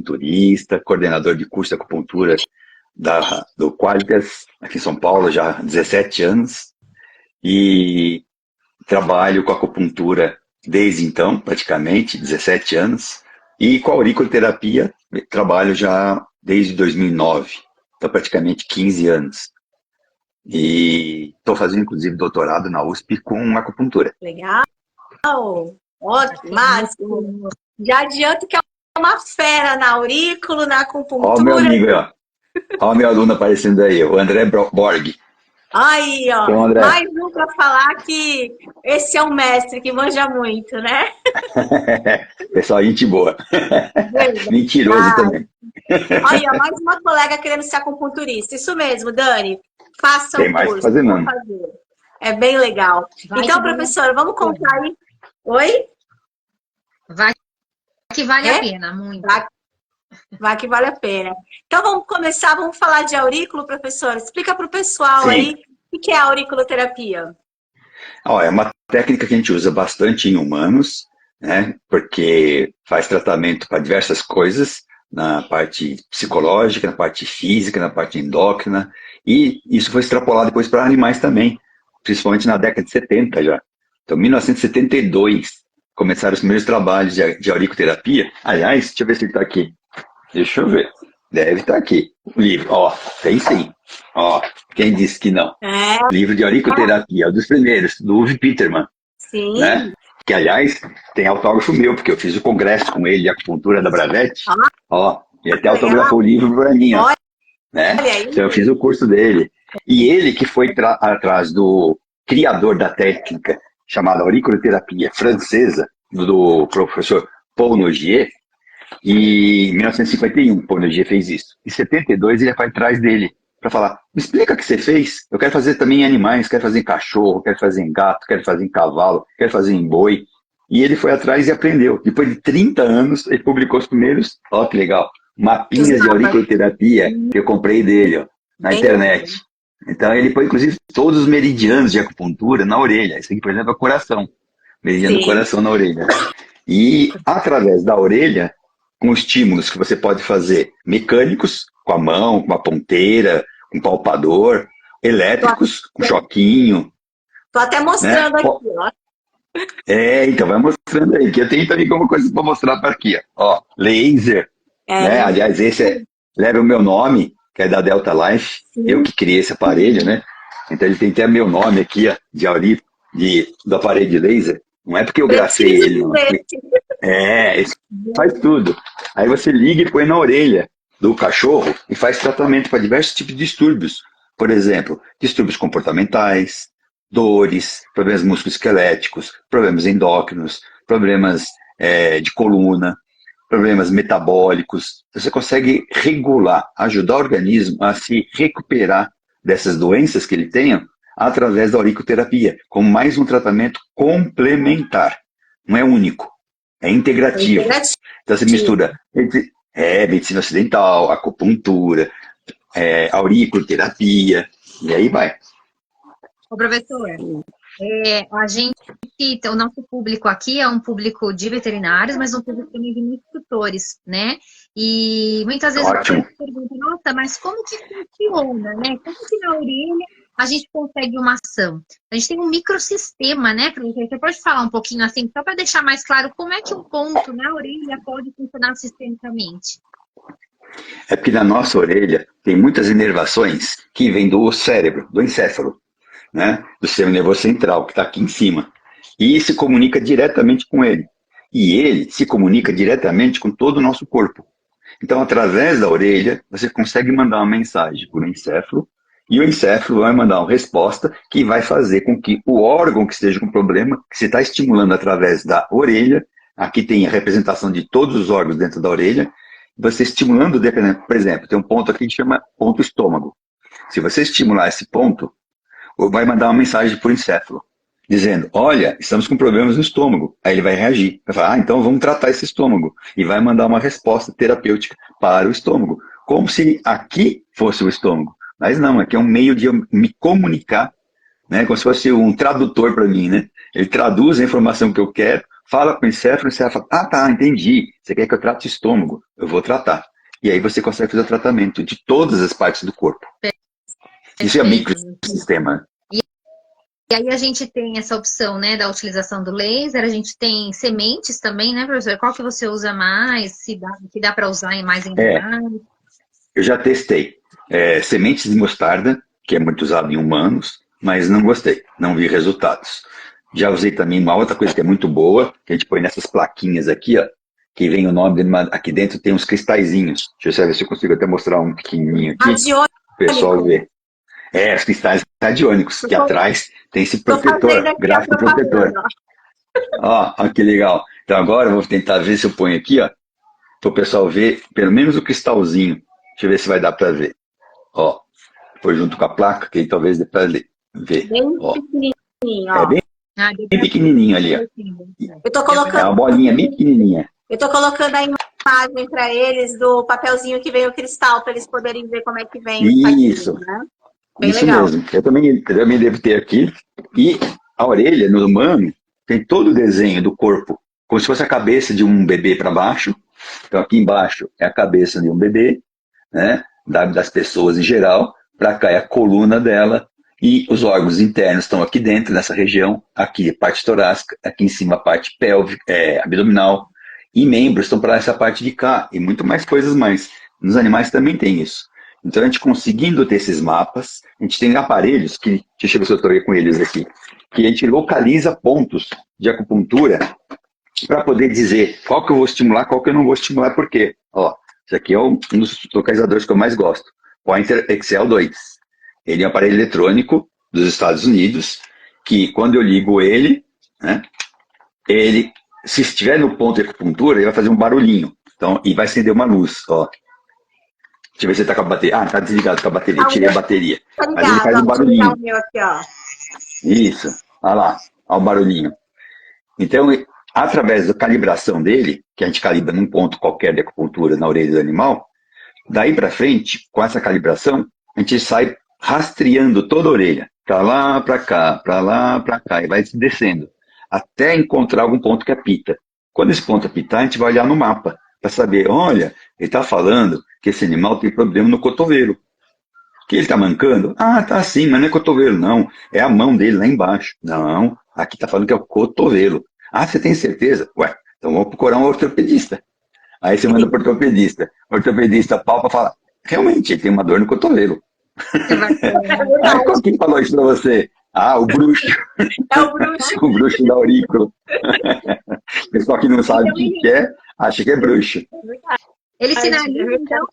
acupunturista, coordenador de curso de acupuntura do Qualitas, aqui em São Paulo, já há 17 anos. E trabalho com acupuntura desde então, praticamente, 17 anos. E com a auriculoterapia, trabalho já desde 2009, então praticamente 15 anos. E estou fazendo, inclusive, doutorado na USP com acupuntura. Legal! Ótimo, máximo! Já adianto que é uma fera na aurículo, na acupuntura. Ó o meu amigo aí, ó. Ó o meu aluno aparecendo aí, o André Borg. Aí, ó, Então, André. mais um para falar que esse é um mestre que manja muito, né? Pessoal, gente boa. Mentiroso também. Aí, ó, mais uma colega querendo ser acupunturista. Isso mesmo, Dani. Faça Tem o mais curso. que fazer, não. É bem legal. Então, professora, vamos contar aí. Oi? Vai que vale a pena, muito. Vai que vale a pena. Então, vamos começar, vamos falar de aurículo, professora. Explica para o pessoal aí o que é a auriculoterapia. É uma técnica que a gente usa bastante em humanos, né? Porque faz tratamento para diversas coisas, na parte psicológica, na parte física, na parte endócrina, e isso foi extrapolado depois para animais também, principalmente na década de 70 já. Então, em 1972, começaram os primeiros trabalhos de auriculoterapia. Aliás, deixa eu ver se ele está aqui. Deixa eu ver. Deve estar aqui. O livro, ó, tem sim. Ó, quem disse que não? Livro de auriculoterapia, um dos primeiros, do Uwe Petermann. Sim. Né? Que, aliás, tem autógrafo meu, porque eu fiz o congresso com ele de acupuntura da Bravete. Ó, e até autografou o livro para mim, ó. Né? Então eu fiz o curso dele. E ele que foi atrás do criador da técnica, chamada auriculoterapia francesa, do professor Paul Nogier. E em 1951, Paul Nogier fez isso. Em 72, ele foi atrás dele para falar: me explica o que você fez. Eu quero fazer também em animais, quero fazer em cachorro, quero fazer em gato, quero fazer em cavalo, quero fazer em boi. E ele foi atrás e aprendeu. Depois de 30 anos, ele publicou os primeiros, ó que legal, mapinhas de auriculoterapia que eu comprei dele, ó, na internet. Então ele põe, inclusive, todos os meridianos de acupuntura na orelha. Isso aqui, por exemplo, é o coração. Meridiano do coração na orelha. E através da orelha, com estímulos que você pode fazer mecânicos, com a mão, com a ponteira, com palpador, elétricos, com choquinho. Tô até mostrando, né? Aqui, ó. Então vai mostrando aí, que eu tenho também alguma coisa para mostrar para aqui. Ó, laser, né? Aliás, esse leva o meu nome, que é da Delta Life, eu que criei esse aparelho, né? Então ele tem até meu nome aqui, ó, do aparelho de laser. Não é porque eu grafei ele, não. Isso faz tudo. Aí você liga e põe na orelha do cachorro e faz tratamento para diversos tipos de distúrbios. Por exemplo, distúrbios comportamentais, dores, problemas musculoesqueléticos, problemas endócrinos, problemas de coluna, problemas metabólicos. Você consegue regular, ajudar o organismo a se recuperar dessas doenças que ele tenha através da auriculoterapia, como mais um tratamento complementar. Não é único, é integrativo. Então você mistura medicina ocidental, acupuntura, auriculoterapia, e aí vai. Ô, professor, o nosso público aqui é um público de veterinários, mas um público também de instrutores, né? E muitas vezes a gente pergunta: nossa, mas como que funciona, né? Como que na orelha a gente consegue uma ação? A gente tem um microsistema, né, professor? Você pode falar um pouquinho assim, só para deixar mais claro como é que um ponto na orelha pode funcionar sistemicamente? É porque na nossa orelha tem muitas inervações que vêm do cérebro, do encéfalo, né? Do sistema nervoso central, que está aqui em cima. E se comunica diretamente com ele. E ele se comunica diretamente com todo o nosso corpo. Então, através da orelha, você consegue mandar uma mensagem para o encéfalo, e o encéfalo vai mandar uma resposta que vai fazer com que o órgão que esteja com problema, que você está estimulando através da orelha, aqui tem a representação de todos os órgãos dentro da orelha, você estimulando, por exemplo, tem um ponto aqui que chama ponto estômago. Se você estimular esse ponto, vai mandar uma mensagem para o encéfalo, dizendo: olha, estamos com problemas no estômago. Aí ele vai reagir, vai falar: então vamos tratar esse estômago. E vai mandar uma resposta terapêutica para o estômago, como se aqui fosse o estômago. Mas não, aqui é um meio de eu me comunicar, né, como se fosse um tradutor para mim, né? Ele traduz a informação que eu quero, fala com o encéfalo fala, ah, tá, entendi. Você quer que eu trate o estômago? Eu vou tratar. E aí você consegue fazer o tratamento de todas as partes do corpo. Isso é microsistema. E aí a gente tem essa opção, né, da utilização do laser, a gente tem sementes também, né, professor? Qual que você usa mais? Que dá para usar em mais animais? Eu já testei. Sementes de mostarda, que é muito usado em humanos, mas não gostei, não vi resultados. Já usei também uma outra coisa que é muito boa, que a gente põe nessas plaquinhas aqui, ó, que vem o nome, aqui dentro tem uns cristalzinhos. Deixa eu ver se eu consigo até mostrar um pequenininho aqui, para o pessoal ver. Os cristais radiônicos, que atrás tem esse protetor, gráfico protetor. Ó, que legal. Então agora eu vou tentar ver se eu ponho aqui, ó, para o pessoal ver pelo menos o cristalzinho. Deixa eu ver se vai dar para ver. Ó, foi junto com a placa, que aí talvez dê para ver. Bem pequenininho, ó. Bem pequenininho ali, ó. Eu tô colocando... É uma bolinha bem pequenininha. Eu tô colocando a imagem para eles do papelzinho que vem o cristal, para eles poderem ver como é que vem. Isso. Aqui, né? Bem Isso legal. mesmo. Eu também devo ter aqui. E a orelha, no humano, tem todo o desenho do corpo, como se fosse a cabeça de um bebê para baixo. Então aqui embaixo é a cabeça de um bebê, né, das pessoas em geral. Para cá é a coluna dela. E os órgãos internos estão aqui dentro, nessa região. Aqui a parte torácica, aqui em cima a parte pélvica, abdominal. E membros estão para essa parte de cá. E muito mais coisas mais. Nos animais também tem isso. Então, a gente conseguindo ter esses mapas, a gente tem aparelhos que, deixa eu ver se eu estou com eles aqui, que a gente localiza pontos de acupuntura para poder dizer qual que eu vou estimular, qual que eu não vou estimular, por quê? Ó, esse aqui é um dos localizadores que eu mais gosto, Pointer XL2. Ele é um aparelho eletrônico dos Estados Unidos, que quando eu ligo ele, né, ele, se estiver no ponto de acupuntura, ele vai fazer um barulhinho, então, e vai acender uma luz, ó. Deixa eu ver se tá com a bateria. Ah, tá desligado com a bateria. Tirei a bateria. Mas ele faz um barulhinho. Isso. Olha lá. Olha o barulhinho. Então, através da calibração dele, que a gente calibra num ponto qualquer de acupuntura na orelha do animal, daí para frente, com essa calibração, a gente sai rastreando toda a orelha. Para lá, para cá, para lá, para cá. E vai descendo. Até encontrar algum ponto que apita. Quando esse ponto apitar, a gente vai olhar no mapa. Para saber, olha, ele está falando que esse animal tem problema no cotovelo. Que ele está mancando? Ah, tá sim, mas não é cotovelo, não. É a mão dele lá embaixo. Não, aqui está falando que é o cotovelo. Ah, você tem certeza? Ué, então vamos procurar um ortopedista. Aí você manda para o ortopedista. O ortopedista palpa e fala, realmente, ele tem uma dor no cotovelo. Aí qual que falou isso para você? Ah, o bruxo. É o bruxo. O bruxo da aurícula. O pessoal que não sabe o que é, acha que é bruxo. Ele sinaliza, então,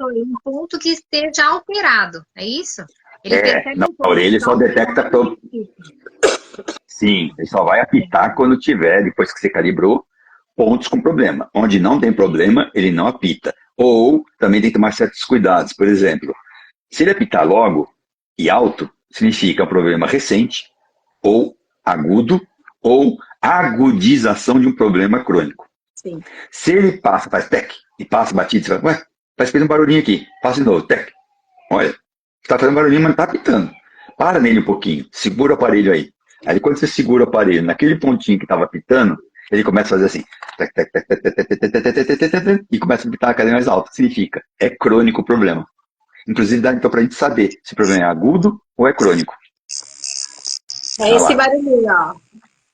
um ponto que esteja alterado, é isso? Ele na orelha só detecta... Sim, ele só vai apitar quando tiver, depois que você calibrou, pontos com problema. Onde não tem problema, ele não apita. Ou também tem que tomar certos cuidados. Por exemplo, se ele apitar logo e alto, significa um problema recente, ou agudo, ou agudização de um problema crônico. Sim. Se ele passa, faz tec, e passa batido, você fala, ué, fez um barulhinho aqui, passa de novo, tec. Olha, está fazendo barulhinho, mas não está apitando. Para nele um pouquinho, segura o aparelho aí. Aí quando você segura o aparelho naquele pontinho que estava apitando, ele começa a fazer assim, tec, tec, tec, tec, tec, tec, tec, tec, tec, tec, tec, tec, e começa a apitar a cadeia mais alta. Significa, é crônico o problema. Inclusive dá então para a gente saber se o problema é agudo ou é crônico. É esse barulhinho, ó.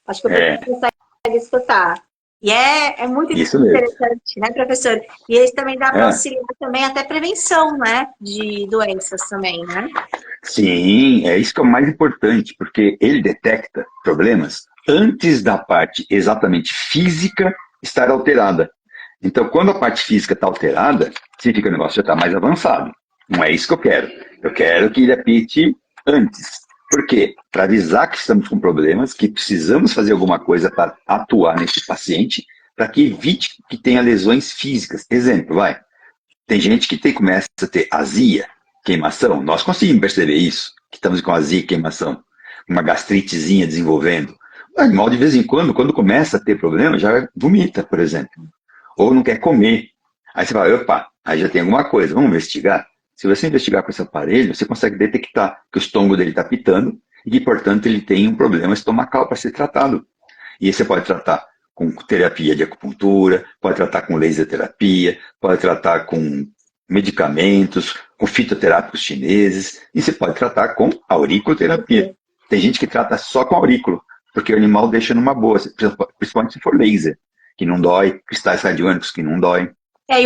Acho que o professor consegue escutar. E é muito interessante, né, professor? E ele também dá para auxiliar também até prevenção, né, de doenças também, né? Sim, é isso que é o mais importante, porque ele detecta problemas antes da parte exatamente física estar alterada. Então, quando a parte física está alterada, significa que o negócio já está mais avançado. Não é isso que eu quero. Eu quero que ele apite antes. Por quê? Para avisar que estamos com problemas, que precisamos fazer alguma coisa para atuar nesse paciente, para que evite que tenha lesões físicas. Exemplo, tem gente que começa a ter azia, queimação. Nós conseguimos perceber isso, que estamos com azia e queimação. Uma gastritezinha desenvolvendo. O animal, de vez em quando começa a ter problema, já vomita, por exemplo. Ou não quer comer. Aí você fala, opa, aí já tem alguma coisa, vamos investigar? Se você investigar com esse aparelho, você consegue detectar que o estômago dele está pitando e que, portanto, ele tem um problema estomacal para ser tratado. E você pode tratar com terapia de acupuntura, pode tratar com laser terapia, pode tratar com medicamentos, com fitoterápicos chineses, e você pode tratar com auriculoterapia. Tem gente que trata só com aurículo, porque o animal deixa numa boa, principalmente se for laser, que não dói, cristais radiônicos que não dói. E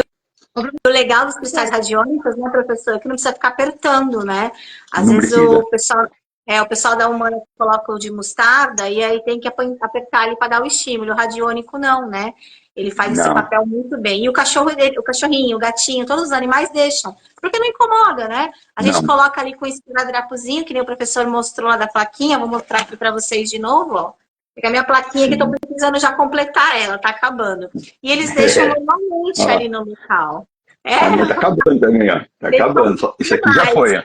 o legal dos cristais radiônicos, né, professor, é que não precisa ficar apertando, né? Às vezes o pessoal da Humana coloca o de mostarda e aí tem que apertar ali para dar o estímulo. O radiônico não, né? Ele faz esse papel muito bem. E o cachorro dele, o cachorrinho, o gatinho, todos os animais deixam. Porque não incomoda, né? A gente coloca ali com esse espiradrapozinho, que nem o professor mostrou lá da plaquinha. Vou mostrar aqui para vocês de novo, ó. Pegar a minha plaquinha que eu tô precisando já completar ela, tá acabando. E eles deixam normalmente ali no local. A minha tá acabando também, ó. Tá acabando. Isso aqui já foi, ó.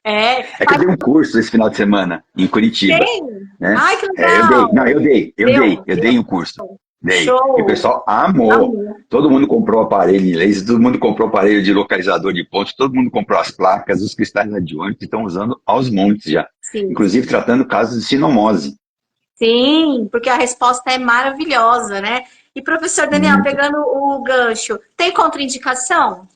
É que eu dei um curso esse final de semana em Curitiba. Né? Ai, que legal! Eu dei um curso. E o pessoal amou. Todo mundo comprou aparelho em laser, todo mundo comprou aparelho de localizador de pontos, todo mundo comprou as placas, os cristais radiônicos que estão usando aos montes já. Sim. Inclusive tratando casos de sinomose. Sim, porque a resposta é maravilhosa, né? E professor Daniel, pegando o gancho, tem contraindicação?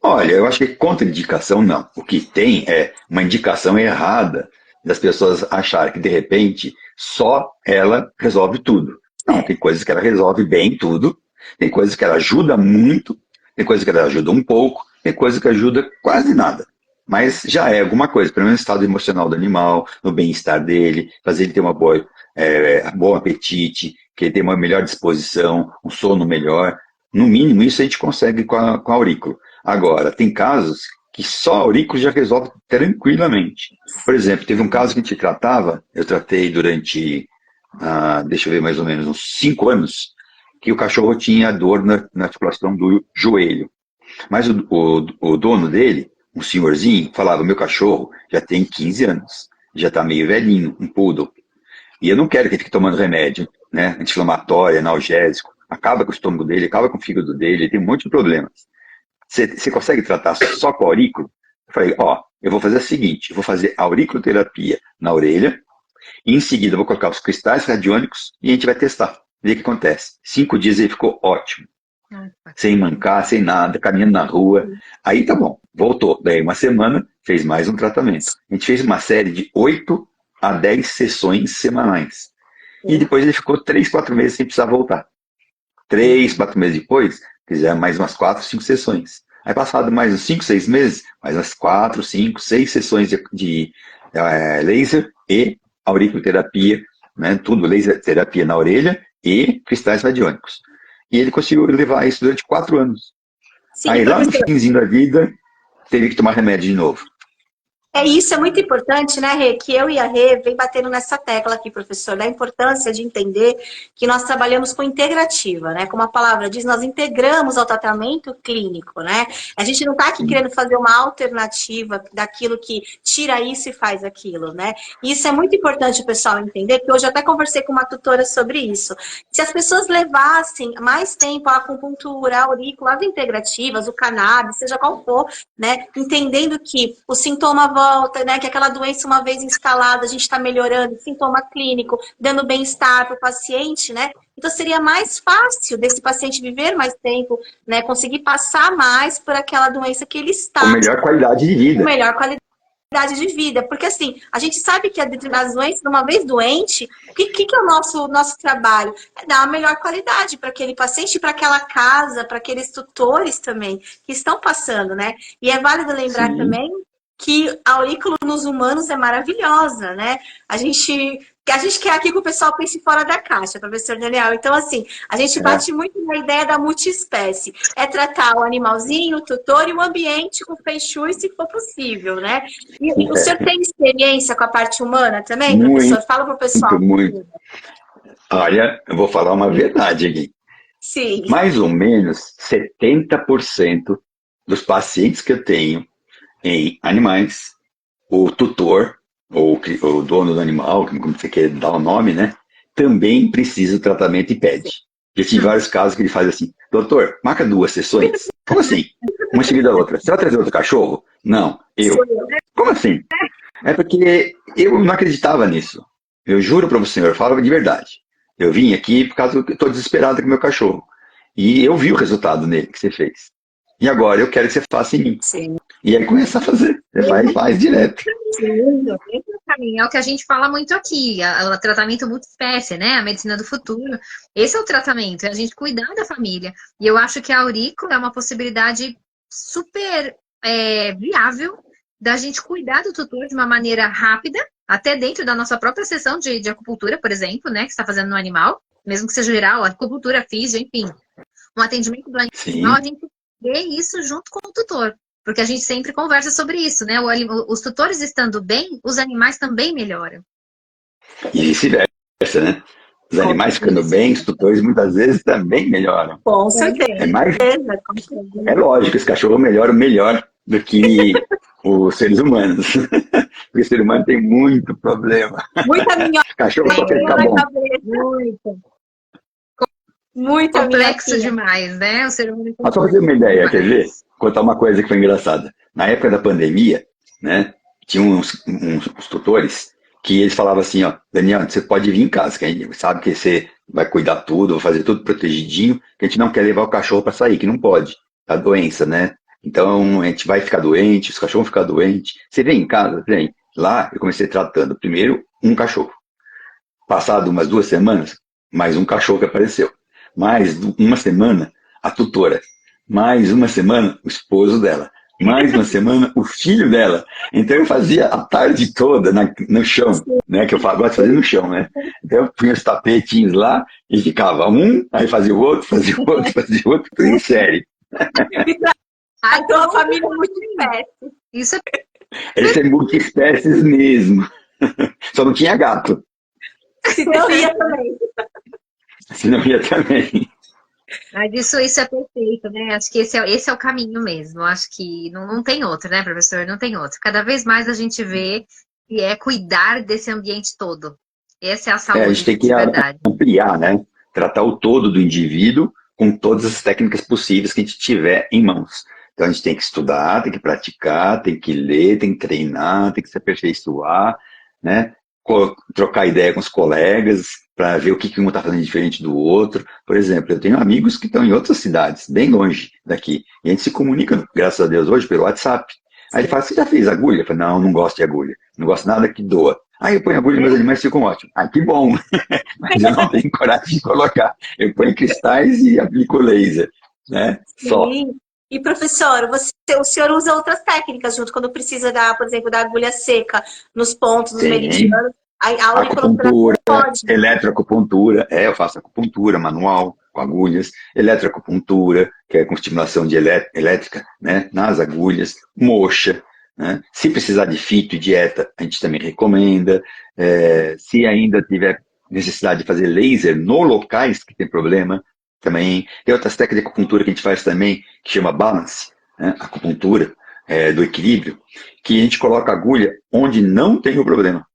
Olha, eu acho que contraindicação não. O que tem é uma indicação errada das pessoas acharem que, de repente, só ela resolve tudo. Não, tem coisas que ela resolve bem tudo, tem coisas que ela ajuda muito, tem coisas que ela ajuda um pouco, tem coisas que ajuda quase nada. Mas já é alguma coisa, pelo menos no estado emocional do animal, no bem-estar dele, fazer ele ter uma bom apetite, que ele tenha uma melhor disposição, um sono melhor. No mínimo, isso a gente consegue com a aurículo. Agora, tem casos que só a aurículo já resolve tranquilamente. Por exemplo, teve um caso que a gente tratava, eu tratei durante, deixa eu ver, mais ou menos uns 5 anos, que o cachorro tinha dor na articulação do joelho. Mas o dono dele, um senhorzinho, falava, meu cachorro já tem 15 anos, já está meio velhinho, um poodle. E eu não quero que ele fique tomando remédio, né, anti-inflamatório, analgésico. Acaba com o estômago dele, acaba com o fígado dele, ele tem um monte de problemas. Você consegue tratar só com aurículo? Eu falei, eu vou fazer o seguinte, eu vou fazer auriculoterapia na orelha, e em seguida eu vou colocar os cristais radiônicos e a gente vai testar, ver o que acontece. 5 dias ele ficou ótimo. Sem mancar, sem nada, caminhando na rua. Aí tá bom, voltou. Daí uma semana, fez mais um tratamento. A gente fez uma série de 8 a 10 sessões semanais. E depois ele ficou 3, 4 meses sem precisar voltar. 3, 4 meses depois, fizemos mais umas 4, 5 sessões. Aí passado mais uns 5, 6 meses, mais umas 4, 5, 6 sessões de laser e auriculoterapia, né? Tudo laser terapia na orelha e cristais radiônicos. E ele conseguiu levar isso durante 4 anos. Sim, aí lá no finzinho da vida, teve que tomar remédio de novo. Isso é muito importante, né, Rê? Que eu e a Rê vem batendo nessa tecla aqui, professor, da importância de entender que nós trabalhamos com integrativa, né? Como a palavra diz, nós integramos ao tratamento clínico, né? A gente não está aqui querendo fazer uma alternativa daquilo que tira isso e faz aquilo, né? E isso é muito importante o pessoal entender, que hoje eu até conversei com uma tutora sobre isso. Se as pessoas levassem mais tempo a acupuntura, a aurícula, as integrativas, o cannabis, seja qual for, né? Entendendo que o sintoma volta, né? Que aquela doença, uma vez instalada, a gente está melhorando, sintoma clínico, dando bem-estar para o paciente, né? Então seria mais fácil desse paciente viver mais tempo, né? Conseguir passar mais por aquela doença que ele está. Com melhor qualidade de vida. Com melhor qualidade de vida. Porque assim, a gente sabe que as doenças, uma vez doente, o que é o nosso trabalho? É dar a melhor qualidade para aquele paciente, para aquela casa, para aqueles tutores também, que estão passando, né? E é válido lembrar também que a aurícula nos humanos é maravilhosa, né? A gente quer aqui que o pessoal pense fora da caixa, professor Daniel. Então, assim, a gente bate muito na ideia da multiespécie. É tratar o animalzinho, o tutor e o ambiente com feng shui, se for possível, né? E o senhor tem experiência com a parte humana também, professor? Fala para o pessoal. Muito. Olha, eu vou falar uma verdade aqui. Sim. Mais ou menos 70% dos pacientes que eu tenho em animais, o tutor, ou o dono do animal, como você quer dar o nome, né? Também precisa do tratamento e pede. Já tive vários casos que ele faz assim, doutor, marca 2 sessões. Como assim? Uma seguida da outra. Você vai trazer outro cachorro? Não, eu. Como assim? É porque eu não acreditava nisso. Eu juro para o senhor, eu falo de verdade. eu vim aqui por causa que eu estou desesperado com o meu cachorro. E eu vi o resultado nele que você fez. E agora eu quero que você faça em mim. Sim. E aí começa a fazer. Você vai e faz direto. É o que a gente fala muito aqui, o tratamento multiespécie, né? A medicina do futuro. Esse é o tratamento, é a gente cuidar da família. E eu acho que a aurícula é uma possibilidade super viável da gente cuidar do tutor de uma maneira rápida, até dentro da nossa própria sessão de acupuntura, por exemplo, né? Que você está fazendo no animal, mesmo que seja geral, acupuntura, físio, enfim. Um atendimento do animal, a gente vê isso junto com o tutor. Porque a gente sempre conversa sobre isso, né? Os tutores estando bem, os animais também melhoram. E vice-versa, né? Os animais ficando bem, os tutores muitas vezes também melhoram. Com certeza. É lógico, esse cachorro melhora melhor do que os seres humanos. Porque o ser humano tem muito problema. Muita minhoca. Cachorro só quer ficar bom. Muito complexo demais, né? O ser humano só pra ter uma ideia, quer ver? Contar uma coisa que foi engraçada. Na época da pandemia, né, tinha uns tutores que eles falavam assim, ó, Daniel, você pode vir em casa, que a gente sabe que você vai cuidar tudo, vai fazer tudo protegidinho, que a gente não quer levar o cachorro para sair, que não pode, a doença, né? Então a gente vai ficar doente, os cachorros vão ficar doentes. Você vem em casa, vem. Lá eu comecei tratando primeiro um cachorro. Passado umas 2 semanas, mais um cachorro que apareceu. Mais uma semana, a tutora. Mais uma semana, o esposo dela. Mais uma semana, o filho dela. Então eu fazia a tarde toda no chão, né? Que eu gosto de fazer no chão, né? Então eu punha os tapetinhos lá e ficava um, aí fazia o outro, fazia o outro, fazia o outro, tudo em série. Então a família multiespécie. Esse é multiespécies mesmo. Só não tinha gato. Se não ia também. Se não ia também. Mas isso é perfeito, né? Acho que esse é o caminho mesmo. Acho que não tem outro, né, professor? Não tem outro. Cada vez mais a gente vê que é cuidar desse ambiente todo. Essa é a saúde a gente tem que de verdade. ampliar, né? Tratar o todo do indivíduo com todas as técnicas possíveis que a gente tiver em mãos. Então a gente tem que estudar, tem que praticar, tem que ler, tem que treinar, tem que se aperfeiçoar, né? Trocar ideia com os colegas para ver o que um está fazendo diferente do outro. Por exemplo, eu tenho amigos que estão em outras cidades, bem longe daqui, e a gente se comunica, graças a Deus, hoje pelo WhatsApp. Aí ele fala, você já fez agulha? Eu falo, não gosto de agulha, não gosto nada que doa. Aí eu ponho agulha e meus animais ficam ótimos. Ah, que bom! Mas eu não tenho coragem de colocar. Eu ponho cristais e aplico laser, né? Só. Sim. E professor, o senhor usa outras técnicas junto quando precisa por exemplo, da agulha seca nos pontos, nos meridianos. A acupuntura, eletroacupuntura, eu faço acupuntura manual com agulhas, eletroacupuntura, que é com estimulação de elétrica, né, nas agulhas, moxa, né? Se precisar de fito e dieta, a gente também recomenda. Se ainda tiver necessidade de fazer laser no locais que tem problema, também. Tem outras técnicas de acupuntura que a gente faz também, que chama balance, né? Acupuntura do equilíbrio, que a gente coloca a agulha onde não tem o problema,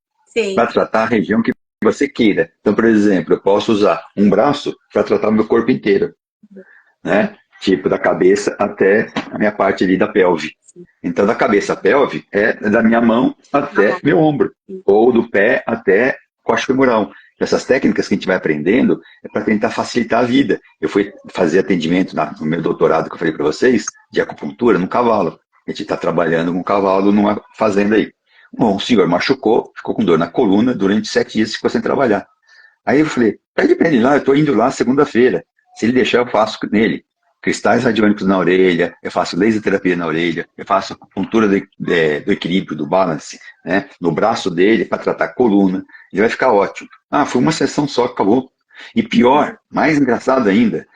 para tratar a região que você queira. Então, por exemplo, eu posso usar um braço para tratar o meu corpo inteiro, né? Tipo, da cabeça até a minha parte ali da pelve. Então, da cabeça à pelve é da minha mão até meu ombro, ou do pé até coxa femoral. Essas técnicas que a gente vai aprendendo é para tentar facilitar a vida. Eu fui fazer atendimento no meu doutorado, que eu falei para vocês, de acupuntura, no cavalo. A gente está trabalhando com um cavalo numa fazenda aí. Um senhor machucou, ficou com dor na coluna, durante 7 dias ficou sem trabalhar. Aí eu falei, pede para ele lá, eu estou indo lá segunda-feira. Se ele deixar, eu faço nele. Cristais radiônicos na orelha, eu faço laser terapia na orelha, eu faço acupuntura do equilíbrio, do balance, né, no braço dele para tratar a coluna. Ele vai ficar ótimo. Foi uma sessão só, acabou. E pior, mais engraçado ainda,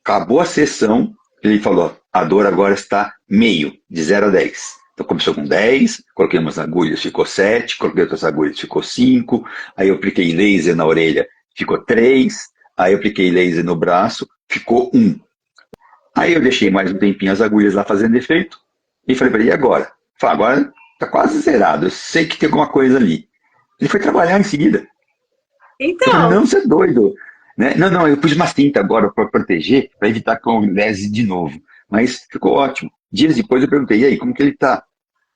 acabou a sessão, ele falou, a dor agora está meio, de 0 a 10. Então começou com 10, coloquei umas agulhas, ficou 7, coloquei outras agulhas, ficou 5, aí eu apliquei laser na orelha, ficou 3, aí eu apliquei laser no braço, ficou 1. Aí eu deixei mais um tempinho as agulhas lá fazendo efeito, e falei para ele, e agora? Falei, agora está quase zerado, eu sei que tem alguma coisa ali. Ele foi trabalhar em seguida. Então... Eu falei, não, você é doido. Né? Não, eu pus uma cinta agora para proteger, para evitar que eu lese de novo. Mas ficou ótimo. Dias depois eu perguntei, e aí, como que ele está?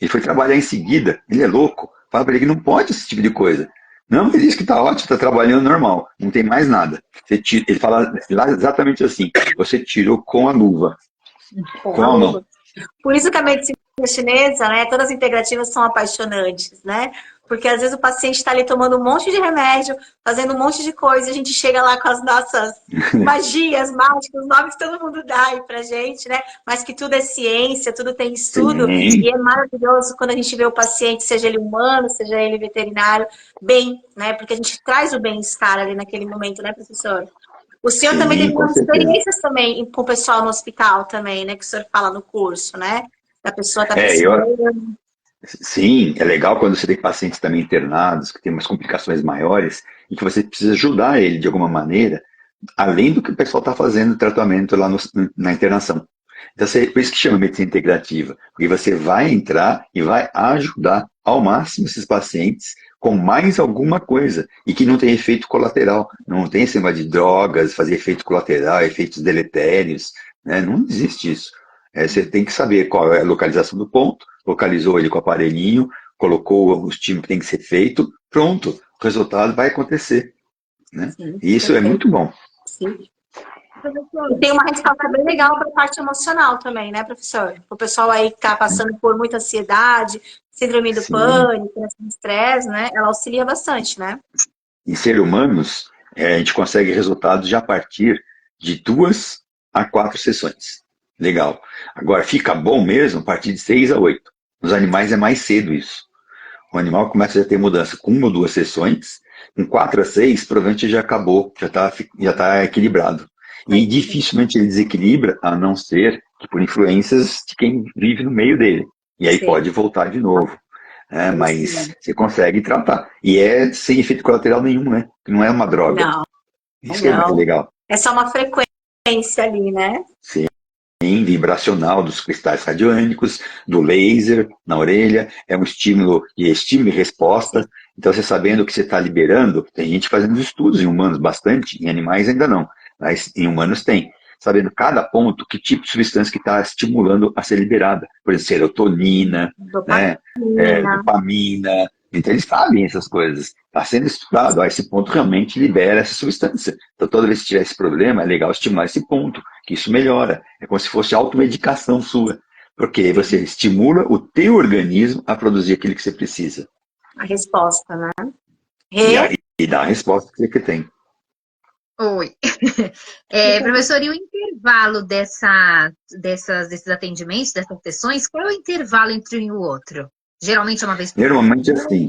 Ele foi trabalhar em seguida, ele é louco. Fala para ele que não pode esse tipo de coisa. Não, ele diz que está ótimo, está trabalhando normal, não tem mais nada. Ele fala lá exatamente assim, você tirou com a luva, com a mão. Por isso que a medicina chinesa, né, todas as integrativas são apaixonantes, né? Porque às vezes o paciente está ali tomando um monte de remédio, fazendo um monte de coisa, e a gente chega lá com as nossas magias, mágicas, os nomes que todo mundo dá aí pra gente, né? Mas que tudo é ciência, tudo tem estudo, Sim. e é maravilhoso quando a gente vê o paciente, seja ele humano, seja ele veterinário, bem, né? Porque a gente traz o bem-estar ali naquele momento, né, professor? O senhor também teve umas experiências também com o pessoal no hospital também, né? Que o senhor fala no curso, né? Da pessoa tá precisando. Sim, é legal quando você tem pacientes também internados, que tem umas complicações maiores, e que você precisa ajudar ele de alguma maneira, além do que o pessoal está fazendo o tratamento lá na internação. Então, por isso que chama medicina integrativa, porque você vai entrar e vai ajudar ao máximo esses pacientes com mais alguma coisa, e que não tem efeito colateral, não tem esse negócio de drogas, fazer efeito colateral, efeitos deletérios, né? Não existe isso. Você tem que saber qual é a localização do ponto, localizou ele com o aparelhinho, colocou o estímulo que tem que ser feito, pronto, o resultado vai acontecer. Né? Sim, e isso é muito bom. Sim. E tem uma resposta bem legal para a parte emocional também, né, professor? O pessoal aí que está passando por muita ansiedade, síndrome do pânico, estresse, né? Ela auxilia bastante, né? Em seres humanos, a gente consegue resultados já a partir de 2 a 4 sessões. Legal. Agora, fica bom mesmo a partir de 6 a 8. Nos animais é mais cedo isso. O animal começa a ter mudança com 1 ou 2 sessões, com 4 a 6, provavelmente já acabou, já está equilibrado. E dificilmente ele desequilibra, a não ser que por influências de quem vive no meio dele. E aí pode voltar de novo. Mas você consegue tratar. E é sem efeito colateral nenhum, né? Não é uma droga. Não. Isso que é muito legal. É só uma frequência ali, né? Sim. Vibracional dos cristais radiônicos, do laser na orelha, é um estímulo e resposta. Então, você sabendo o que você está liberando, tem gente fazendo estudos em humanos bastante, em animais ainda não, mas em humanos tem. Sabendo cada ponto, que tipo de substância que está estimulando a ser liberada. Por exemplo, serotonina, dopamina. Então, eles sabem essas coisas. Está sendo estudado. Esse ponto realmente libera essa substância. Então, toda vez que tiver esse problema, é legal estimular esse ponto, que isso melhora. É como se fosse automedicação sua. Porque você estimula o teu organismo a produzir aquilo que você precisa. A resposta, né? E dá a resposta que você tem. Oi. Professor, e o intervalo desses atendimentos, dessas sessões, qual é o intervalo entre um e o outro? Geralmente é uma vez por semana? Normalmente assim.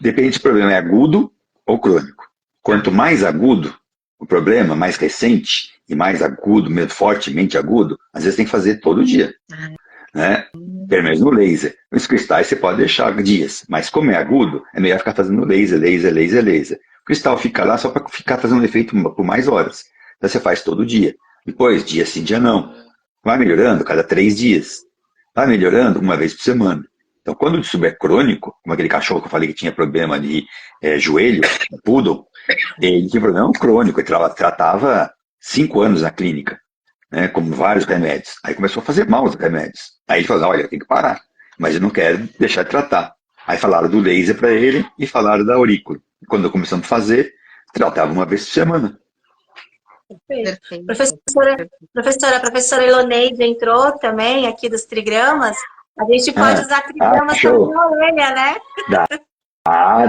Depende se o problema é agudo ou crônico. Quanto mais agudo o problema, mais recente e mais agudo, mesmo fortemente agudo, às vezes tem que fazer todo dia. Né? Pelo menos no laser. Os cristais você pode deixar dias, mas como é agudo, é melhor ficar fazendo laser. O cristal fica lá só para ficar fazendo efeito por mais horas. Então você faz todo dia. Depois, dia sim, dia não. Vai melhorando cada 3 dias. Vai melhorando uma vez por semana. Então, quando o distúrbio é crônico, como aquele cachorro que eu falei que tinha problema de joelho, poodle, ele tinha problema crônico, ele tratava 5 anos na clínica, né, com vários remédios. Aí começou a fazer mal os remédios. Aí ele falou, olha, tem que parar, mas eu não quero deixar de tratar. Aí falaram do laser para ele e falaram da aurícula. Quando começamos a fazer, tratava uma vez por semana. Perfeito. A professora Eloneide entrou também aqui dos trigramas. A gente pode usar trigramas também na orelha, né?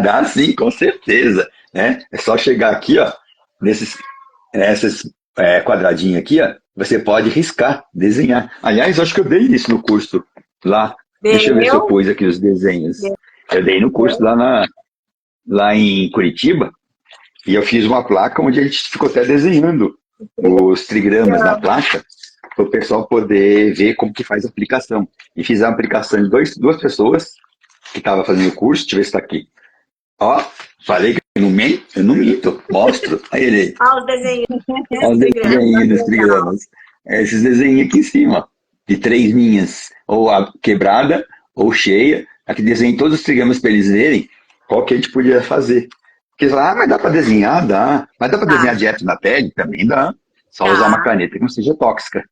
Dá sim, com certeza. Né? É só chegar aqui, ó, nesses quadradinhos aqui, ó, você pode riscar, desenhar. Aliás, eu acho que eu dei isso no curso lá. Deixa eu ver se eu pus aqui os desenhos. Eu dei no curso lá em Curitiba, e eu fiz uma placa onde a gente ficou até desenhando os trigramas na placa, para o pessoal poder ver como que faz a aplicação. E fiz a aplicação de duas pessoas que estavam fazendo o curso. Deixa eu ver se está aqui. Ó, falei que eu não minto, mostro. Aí ele. Olha os desenhos. Olha os desenhos dos trigramas. Esses desenhos aqui em cima, de 3 linhas, ou quebrada, ou cheia. Aqui desenhei todos os trigramas para eles verem qual que a gente podia fazer. Porque eles falam, mas dá para desenhar? Dá. Mas dá para desenhar direto na pele? Também dá. Só usar uma caneta que não seja tóxica.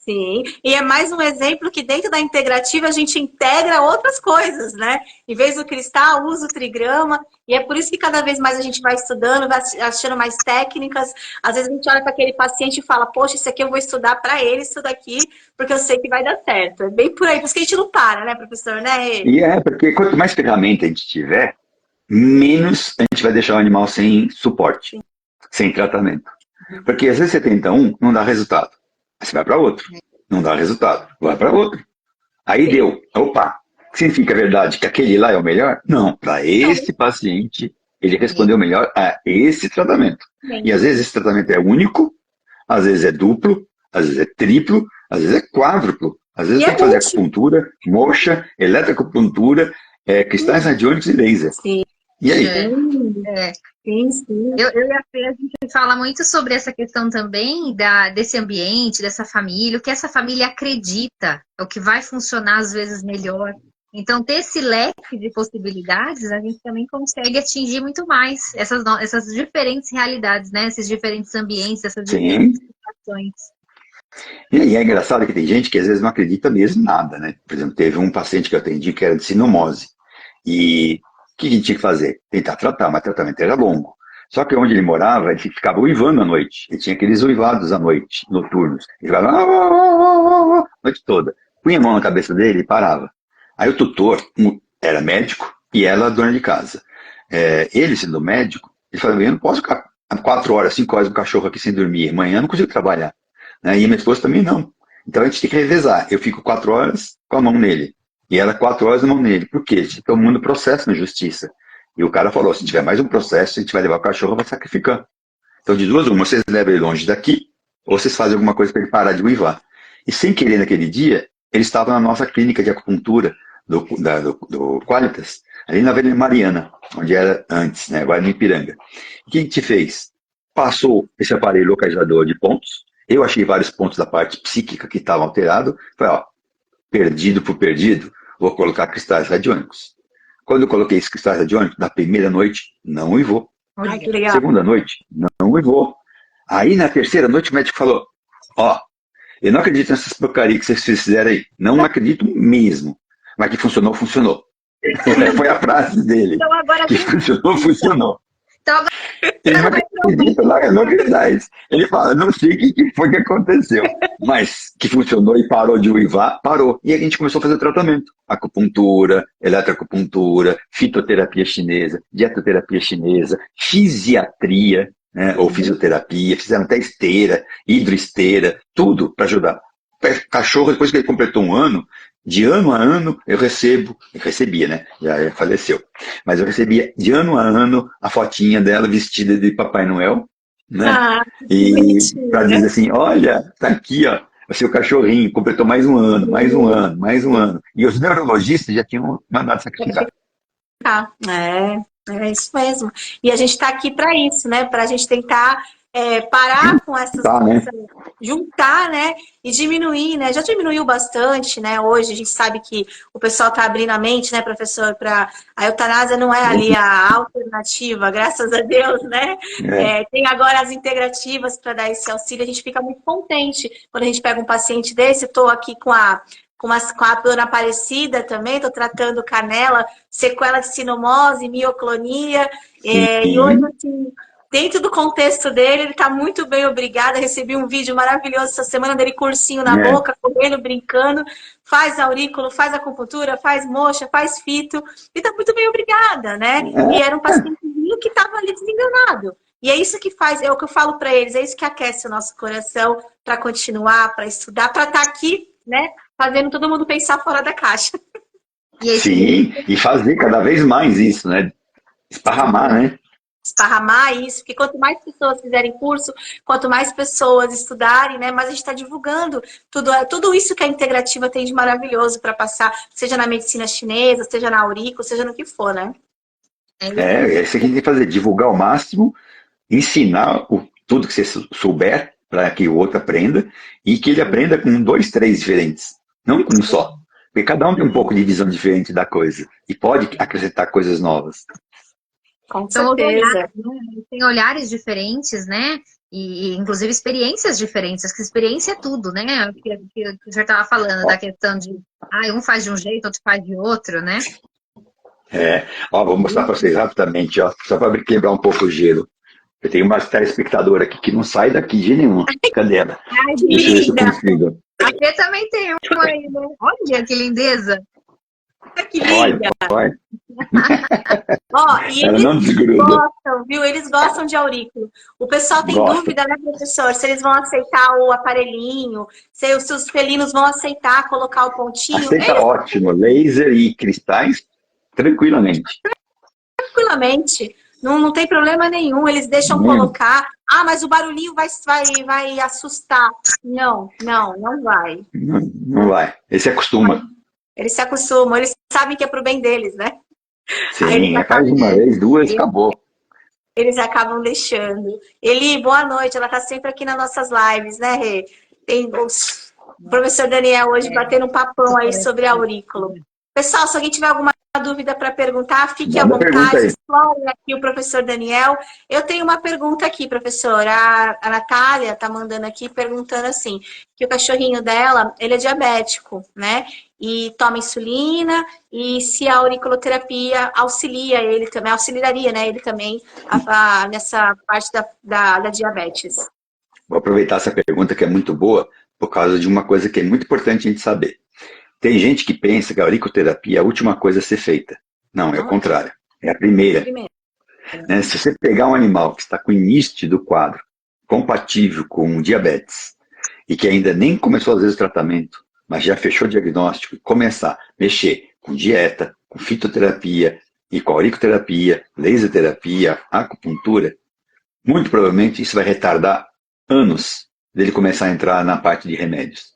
Sim, e é mais um exemplo que dentro da integrativa a gente integra outras coisas, né? Em vez do cristal, usa o trigrama, e é por isso que cada vez mais a gente vai estudando, vai achando mais técnicas. Às vezes a gente olha para aquele paciente e fala, poxa, isso aqui eu vou estudar para ele, isso daqui, porque eu sei que vai dar certo. É bem por aí, por isso que a gente não para, né, professor, né? E porque quanto mais ferramenta a gente tiver, menos a gente vai deixar o animal sem suporte, sem tratamento. Porque às vezes você tenta um, não dá resultado. Aí você vai para outro, não dá resultado, vai para outro. Aí deu, opa, significa a verdade que aquele lá é o melhor? Não, para esse paciente, ele respondeu melhor a esse tratamento. E às vezes esse tratamento é único, às vezes é duplo, às vezes é triplo, às vezes é quádruplo. Às vezes tem que fazer acupuntura, moxa, eletroacupuntura, cristais radiônicos e laser. Sim. E aí? Sim, sim. Eu e a Fê, a gente fala muito sobre essa questão também desse ambiente, dessa família, o que essa família acredita, é o que vai funcionar às vezes melhor. Então, ter esse leque de possibilidades, a gente também consegue atingir muito mais essas diferentes realidades, né? Esses diferentes ambientes, essas diferentes situações. E é engraçado que tem gente que às vezes não acredita mesmo em nada, né? Por exemplo, teve um paciente que eu atendi que era de sinomose. E o que a gente tinha que fazer? Tentar tratar, mas o tratamento era longo. Só que onde ele morava, ele ficava uivando à noite. Ele tinha aqueles uivados à noite, noturnos. Ele ficava a noite toda. Punha a mão na cabeça dele e parava. Aí o tutor era médico e ela dona de casa. Ele, sendo médico, ele falou, eu não posso ficar 4 horas, 5 horas com o cachorro aqui sem dormir. Amanhã eu não consigo trabalhar. E minha esposa também não. Então a gente tem que revezar. Eu fico 4 horas com a mão nele. E ela 4 horas na mão nele. Por quê? A gente está tomando processo na justiça. E o cara falou, se tiver mais um processo, a gente vai levar o cachorro e vai sacrificar. Então de duas uma, vocês levam ele longe daqui, ou vocês fazem alguma coisa para ele parar de uivar. E sem querer naquele dia, ele estava na nossa clínica de acupuntura do Qualitas, ali na Avenida Mariana, onde era antes, né? Agora no Ipiranga. O que a gente fez? Passou esse aparelho localizador de pontos. Eu achei vários pontos da parte psíquica que estavam alterados. Falei, perdido por perdido, vou colocar cristais radiônicos. Quando eu coloquei esses cristais radiônicos, na primeira noite, não uivou. Segunda noite, não uivou. Aí na terceira noite o médico falou, eu não acredito nessas porcarias que vocês fizeram aí. Não acredito mesmo. Mas que funcionou, funcionou. Foi a frase dele. Então, agora que funcionou, funcionou. Então, ele não acredita lá, eu não acredito. Ele fala, não sei o que foi que aconteceu. Mas que funcionou e parou de uivar, parou. E a gente começou a fazer tratamento. Acupuntura, eletroacupuntura, fitoterapia chinesa, dietoterapia chinesa, fisiatria, né, ou fisioterapia, fizeram até esteira, hidroesteira, tudo para ajudar. Cachorro, depois que ele completou 1 ano, de ano a ano eu recebia, né? Já faleceu. Mas eu recebia de ano a ano a fotinha dela vestida de Papai Noel, né? E para dizer assim, olha, tá aqui, ó, o seu cachorrinho completou mais 1 ano, mais 1 ano, mais 1 ano. E os neurologistas já tinham mandado sacrificar. É isso mesmo. E a gente está aqui para isso, né? Para a gente tentar parar com essas coisas, juntar, né? E diminuir, né? Já diminuiu bastante, né? Hoje a gente sabe que o pessoal está abrindo a mente, né, professor? Para a eutanásia não é ali a alternativa, graças a Deus, né? Tem agora as integrativas para dar esse auxílio. A gente fica muito contente quando a gente pega um paciente desse. Estou aqui com a dona Aparecida também, estou tratando canela, sequela de sinomose, mioclonia, e hoje, assim, dentro do contexto dele, ele está muito bem, obrigada. Recebi um vídeo maravilhoso essa semana dele, cursinho na boca, comendo, brincando, faz aurículo, faz acupuntura, faz moxa, faz fito, e está muito bem, obrigada, né? E era um pacientezinho que estava ali desenganado. E é isso que faz, é o que eu falo para eles, é isso que aquece o nosso coração para continuar, para estudar, para estar aqui, né? Fazendo todo mundo pensar fora da caixa. Sim, e fazer cada vez mais isso, né? Esparramar, né? Esparramar isso, porque quanto mais pessoas fizerem curso, quanto mais pessoas estudarem, né? Mais a gente está divulgando tudo isso que a integrativa tem de maravilhoso para passar, seja na medicina chinesa, seja na aurícula, seja no que for, né? É isso que a gente tem que fazer, divulgar ao máximo, ensinar tudo que você souber para que o outro aprenda e que ele aprenda com 2, 3 diferentes, não com um só. Porque cada um tem um pouco de visão diferente da coisa e pode acrescentar coisas novas. Com certeza. Tem olhares diferentes, né? E inclusive experiências diferentes, que experiência é tudo, né? Que o senhor estava falando da questão de um faz de um jeito, outro faz de outro, né? Vou mostrar para vocês rapidamente, só para quebrar um pouco o gelo. Eu tenho uma telespectadora aqui que não sai daqui de nenhum. Cadê ela? Ai, que linda! A Fê também tem uma aí, né? Olha que lindeza! Que linda! Olha. E eles gostam, viu? Eles gostam de aurículo. O pessoal tem dúvida, né, professor? Se eles vão aceitar o aparelhinho, se os felinos vão aceitar colocar o pontinho. Aceita ótimo. Laser e cristais, tranquilamente. Tranquilamente. Não tem problema nenhum. Eles deixam colocar. Mas o barulhinho vai assustar. Não vai. Não vai. Ele se acostuma. Eles se acostumam. Eles sabem que é pro bem deles, né? Sim, faz uma vez, duas, acabou. Eles acabam deixando. Eli, boa noite. Ela tá sempre aqui nas nossas lives, né, Rê? Tem o professor Daniel hoje batendo um papão aí sobre aurículo. Pessoal, se alguém tiver alguma dúvida para perguntar, fique à vontade, explore aqui o professor Daniel. Eu tenho uma pergunta aqui, professor. A Natália tá mandando aqui, perguntando assim, que o cachorrinho dela, ele é diabético, né? E toma insulina, e se a auriculoterapia auxiliaria, né, ele também nessa parte da diabetes. Vou aproveitar essa pergunta que é muito boa, por causa de uma coisa que é muito importante a gente saber. Tem gente que pensa que a auriculoterapia é a última coisa a ser feita. Não, é o contrário. É a primeira. Né? Se você pegar um animal que está com o início do quadro, compatível com diabetes, e que ainda nem começou às vezes o tratamento, mas já fechou o diagnóstico, e começar a mexer com dieta, com fitoterapia, e com auriculoterapia, laser terapia, acupuntura, muito provavelmente isso vai retardar anos dele começar a entrar na parte de remédios.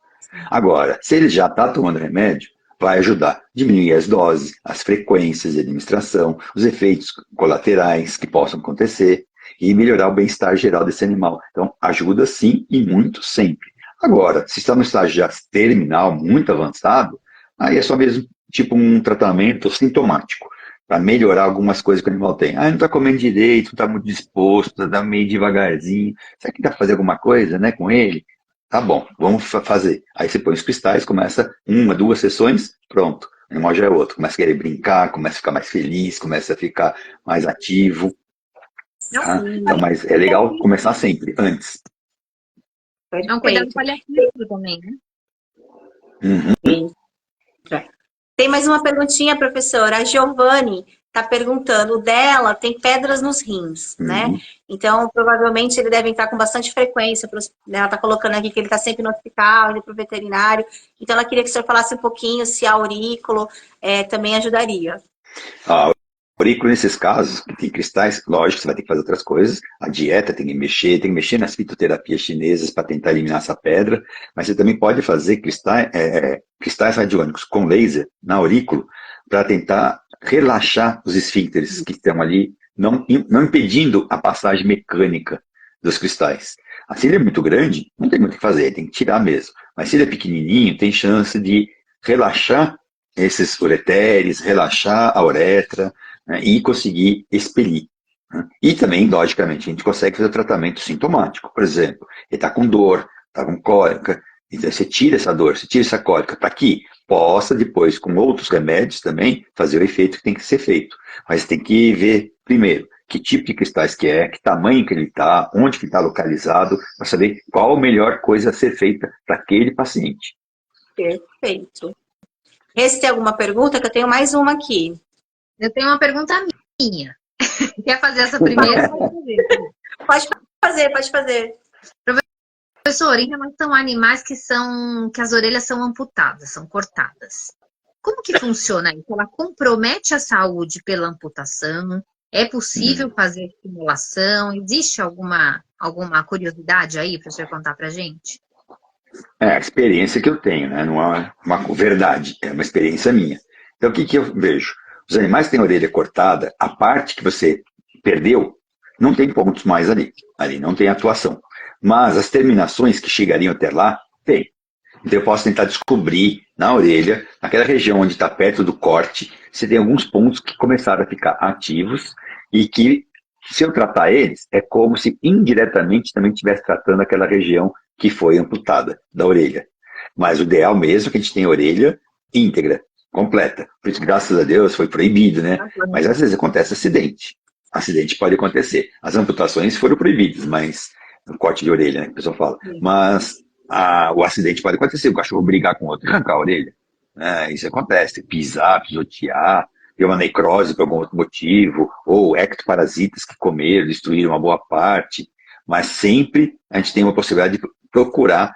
Agora, se ele já está tomando remédio, vai ajudar a diminuir as doses, as frequências de administração, os efeitos colaterais que possam acontecer e melhorar o bem-estar geral desse animal. Então, ajuda sim e muito sempre. Agora, se está no estágio já terminal, muito avançado, aí é só mesmo tipo um tratamento sintomático, para melhorar algumas coisas que o animal tem. Não está comendo direito, não está muito disposto, está meio devagarzinho. Será que dá para fazer alguma coisa, né, com ele? Tá bom, vamos fazer. Aí você põe os cristais, começa 1, 2 sessões, pronto. O animal já é outro. Começa a querer brincar, começa a ficar mais feliz, começa a ficar mais ativo. Tá? Então, mas é legal começar sempre, antes. É um cuidado paliativo também, né? Uhum. Tem mais uma perguntinha, professora. A Giovanni está perguntando, o dela tem pedras nos rins, né? Então, provavelmente, ele deve estar com bastante frequência. Ela está colocando aqui que ele está sempre no hospital, indo para o veterinário. Então, ela queria que o senhor falasse um pouquinho se a aurículo também ajudaria. A aurículo, nesses casos, que tem cristais, lógico, você vai ter que fazer outras coisas. A dieta tem que mexer nas fitoterapias chinesas para tentar eliminar essa pedra. Mas você também pode fazer cristais radiônicos com laser na aurículo para tentar relaxar os esfíncteres que estão ali, não impedindo a passagem mecânica dos cristais. Se ele é muito grande, não tem muito o que fazer, tem que tirar mesmo. Mas se ele é pequenininho, tem chance de relaxar esses ureteres, relaxar a uretra, né, e conseguir expelir. Né? E também, logicamente, a gente consegue fazer o tratamento sintomático. Por exemplo, ele está com dor, está com cólica, então você tira essa dor, você tira essa cólica para que possa depois, com outros remédios também, fazer o efeito que tem que ser feito. Mas tem que ver, primeiro, que tipo de cristais que é, que tamanho que ele está, onde que está localizado, para saber qual a melhor coisa a ser feita para aquele paciente. Perfeito. Esse tem alguma pergunta? Que eu tenho mais uma aqui. Eu tenho uma pergunta minha. Quer fazer essa primeira? Pode fazer. Professor, em relação a animais que as orelhas são amputadas, são cortadas, como que funciona isso? Ela compromete a saúde pela amputação? É possível fazer estimulação? Existe alguma curiosidade aí para você contar para a gente? É a experiência que eu tenho, né? Não é uma verdade, é uma experiência minha. Então, o que eu vejo? Os animais que têm a orelha cortada, a parte que você perdeu, não tem pontos mais ali. Ali não tem atuação. Mas as terminações que chegariam até lá, tem. Então eu posso tentar descobrir na orelha, naquela região onde está perto do corte, se tem alguns pontos que começaram a ficar ativos e que se eu tratar eles, é como se indiretamente também estivesse tratando aquela região que foi amputada da orelha. Mas o ideal mesmo é que a gente tenha a orelha íntegra, completa. Por isso, graças a Deus, foi proibido, né? Mas às vezes acontece acidente. Acidente pode acontecer. As amputações foram proibidas, mas o corte de orelha, né, que o pessoal fala. Mas o acidente pode acontecer, o cachorro brigar com o outro e arrancar a orelha. Isso acontece, pisar, pisotear, ter uma necrose por algum outro motivo, ou ectoparasitas que comeram, destruíram uma boa parte. Mas sempre a gente tem uma possibilidade de procurar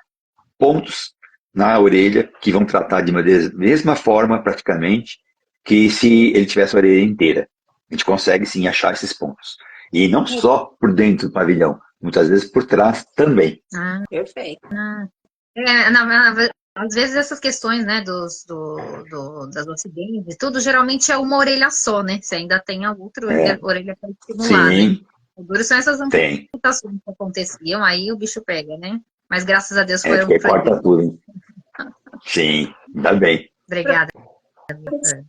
pontos na orelha que vão tratar de uma mesma forma, praticamente, que se ele tivesse a orelha inteira. A gente consegue, sim, achar esses pontos. E não só por dentro do pavilhão, muitas vezes por trás também. Perfeito. Às vezes essas questões, né, das acidentes e tudo, geralmente é uma orelha só, né? Você ainda tem a outra orelha para estimular, sim, né? O duro são essas amputações que aconteciam, aí o bicho pega, né? Mas graças a Deus foi porque corta tudo, hein? Sim, ainda bem. Obrigada. Deixa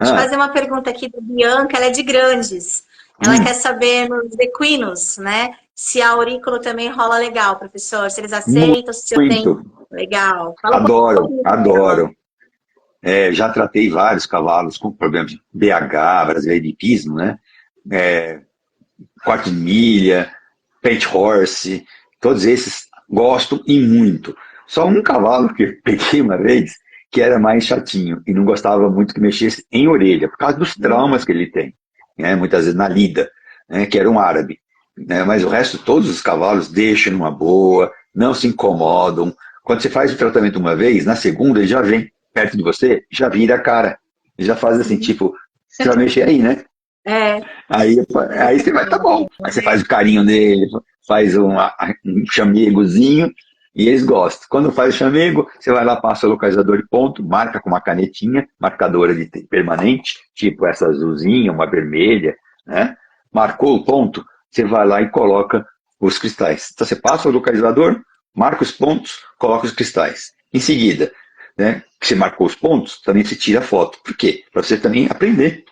eu fazer uma pergunta aqui da Bianca, ela é de Grandes. Ela quer saber nos equinos, né? Se a aurícula também rola legal, professor. Se eles aceitam, se eu tenho... Legal. Adoro. Já tratei vários cavalos com problemas de BH, brasileirismo, né? Quarto de milha, paint horse, todos esses gosto e muito. Só um cavalo que eu peguei uma vez que era mais chatinho e não gostava muito que mexesse em orelha, por causa dos traumas que ele tem, né? Muitas vezes na lida, né? Que era um árabe. Né? Mas o resto, todos os cavalos deixam numa boa, não se incomodam. Quando você faz o tratamento uma vez, na segunda ele já vem perto de você, já vira a cara. Ele já faz assim, tipo, você vai mexer aí, né? Aí você vai, tá bom. Aí você faz o carinho nele, faz um chamegozinho e eles gostam. Quando faz o chamego, você vai lá, passa o localizador de ponto, marca com uma canetinha, marcadora de permanente, tipo essa azulzinha, uma vermelha, né? Marcou o ponto, você vai lá e coloca os cristais. Então você passa o localizador, marca os pontos, coloca os cristais. Em seguida, né, que você marcou os pontos, também se tira a foto. Por quê? Para você também aprender.